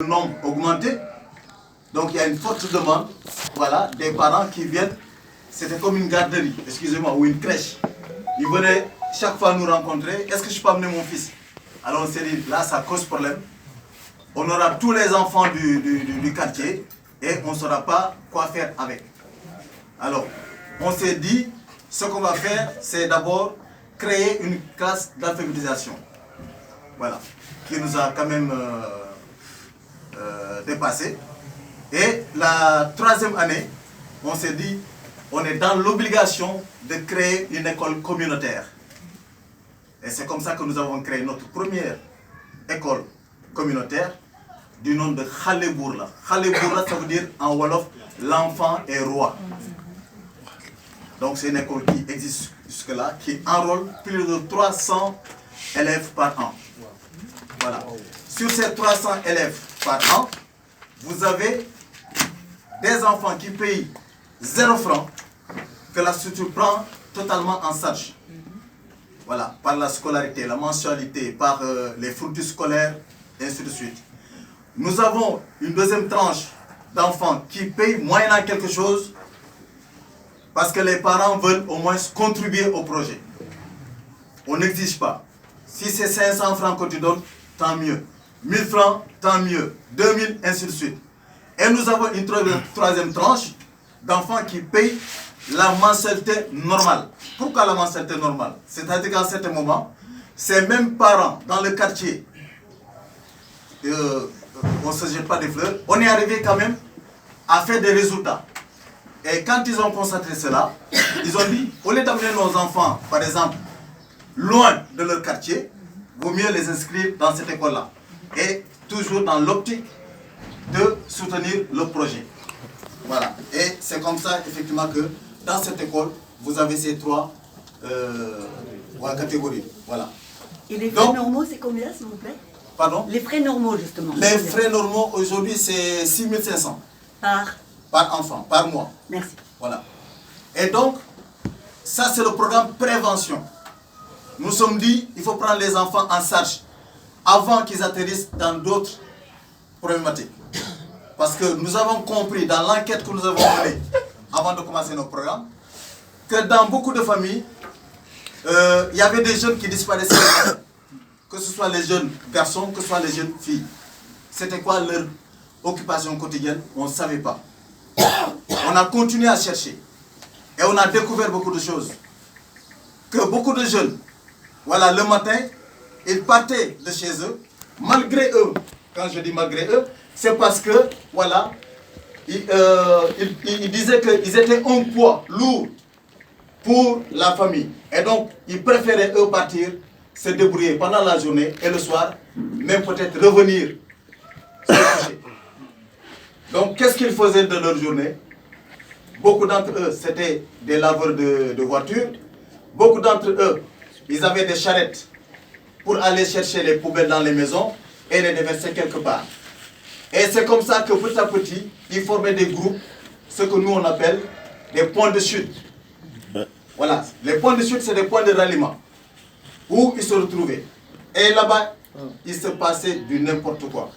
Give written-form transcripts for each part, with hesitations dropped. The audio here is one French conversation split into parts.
le nombre augmenté. Donc il y a une forte demande, voilà, des parents qui viennent. C'était comme une garderie, excusez-moi, ou une crèche. Ils venaient chaque fois nous rencontrer. Est-ce que je peux amener mon fils? Alors on s'est dit, là ça cause problème. On aura tous les enfants du quartier et on ne saura pas quoi faire avec. Alors, on s'est dit, ce qu'on va faire, c'est d'abord créer une classe d'alphabétisation. Voilà, qui nous a quand même dépassé. Et la troisième année, on s'est dit, on est dans l'obligation de créer une école communautaire. Et c'est comme ça que nous avons créé notre première école communautaire du nom de Khale Bourla. Khale Bourla, ça veut dire en Wolof, l'enfant est roi. Donc c'est une école qui existe jusque-là, qui enrôle plus de 300 élèves par an. Voilà. Sur ces 300 élèves par an, vous avez des enfants qui payent 0 franc, que la structure prend totalement en charge. Voilà, par la scolarité, la mensualité, par les fournitures scolaires, et ainsi de suite. Nous avons une deuxième tranche d'enfants qui payent moyennant quelque chose, parce que les parents veulent au moins contribuer au projet. On n'exige pas. Si c'est 500 francs que tu donnes, tant mieux. 1000 francs, tant mieux. 2000, ainsi de suite. Et nous avons une troisième tranche d'enfants qui payent la mensualité normale. Pourquoi la mensualité normale? C'est-à-dire qu'à certain moment, ces mêmes parents dans le quartier, on ne se jette pas des fleurs, on est arrivé quand même à faire des résultats. Et quand ils ont constaté cela, ils ont dit, au lieu d'amener nos enfants, par exemple, loin de leur quartier, vaut mieux les inscrire dans cette école-là. Et toujours dans l'optique de soutenir le projet. Voilà. Et c'est comme ça, effectivement, que dans cette école, vous avez ces trois catégories. Voilà. Et les frais normaux, c'est combien, s'il vous plaît? Pardon? Les frais normaux, justement. Les frais normaux, aujourd'hui, c'est 6 500. Par enfant, par mois. Merci. Voilà. Et donc, ça, c'est le programme prévention. Nous sommes dit, il faut prendre les enfants en charge avant qu'ils atterrissent dans d'autres problématiques. Parce que nous avons compris dans l'enquête que nous avons menée avant de commencer nos programmes, que dans beaucoup de familles, il y avait des jeunes qui disparaissaient, que ce soit les jeunes garçons, que ce soit les jeunes filles. C'était quoi leur occupation quotidienne? On ne savait pas. On a continué à chercher. Et on a découvert beaucoup de choses. Que beaucoup de jeunes, voilà, le matin, ils partaient de chez eux, malgré eux. Quand je dis malgré eux, c'est parce que, voilà, ils disaient qu'ils étaient un poids lourd pour la famille. Et donc, ils préféraient, eux, partir, se débrouiller pendant la journée et le soir, même peut-être revenir se coucher. Donc, qu'est-ce qu'ils faisaient de leur journée? Beaucoup d'entre eux, c'était des laveurs de voitures. Beaucoup d'entre eux, ils avaient des charrettes pour aller chercher les poubelles dans les maisons et les déverser quelque part. Et c'est comme ça que petit à petit, ils formaient des groupes, ce que nous on appelle des points de chute. Voilà, les points de chute, c'est des points de ralliement où ils se retrouvaient. Et là-bas, il se passait du n'importe quoi.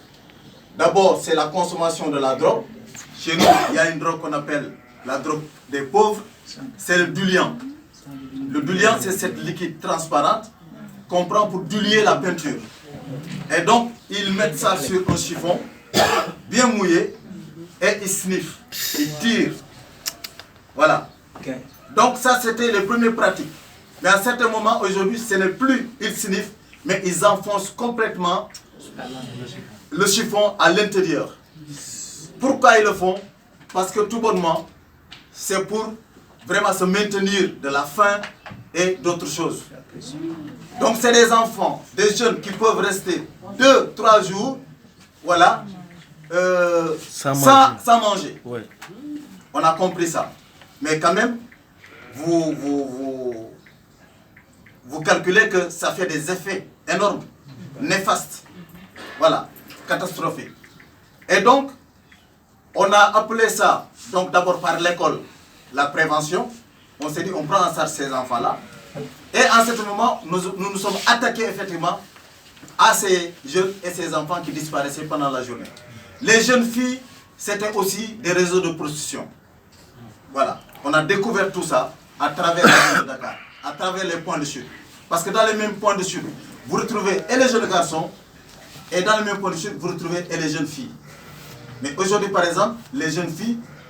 D'abord, c'est la consommation de la drogue. Chez nous, il y a une drogue qu'on appelle la drogue des pauvres, c'est le diluant. Le diluant, c'est cette liquide transparente qu'on prend pour diluer la peinture. Et donc, ils mettent ça sur un chiffon, bien mouillé, et ils sniffent, ils tirent. Voilà. Donc ça, c'était les premières pratiques. Mais à un certain moment, aujourd'hui, ce n'est plus ils sniffent, mais ils enfoncent complètement le chiffon à l'intérieur. Pourquoi ils le font? Parce que tout bonnement, c'est pour vraiment se maintenir de la faim et d'autres choses. Donc c'est des enfants, des jeunes qui peuvent rester 2-3 jours, voilà, sans manger. Ouais. On a compris ça. Mais quand même, vous calculez que ça fait des effets énormes, néfastes. Voilà, catastrophiques. Et donc, on a appelé ça, donc d'abord par l'école, la prévention. On s'est dit, on prend en charge ces enfants-là. Et en ce moment, nous nous sommes attaqués effectivement à ces jeunes et ces enfants qui disparaissaient pendant la journée. Les jeunes filles, c'était aussi des réseaux de prostitution. Voilà, on a découvert tout ça à travers la ville de Dakar, à travers les points de chute. Parce que dans les mêmes points de chute, vous retrouvez et les jeunes garçons, et dans les mêmes points de chute, vous retrouvez et les jeunes filles. Mais aujourd'hui, par exemple, les jeunes filles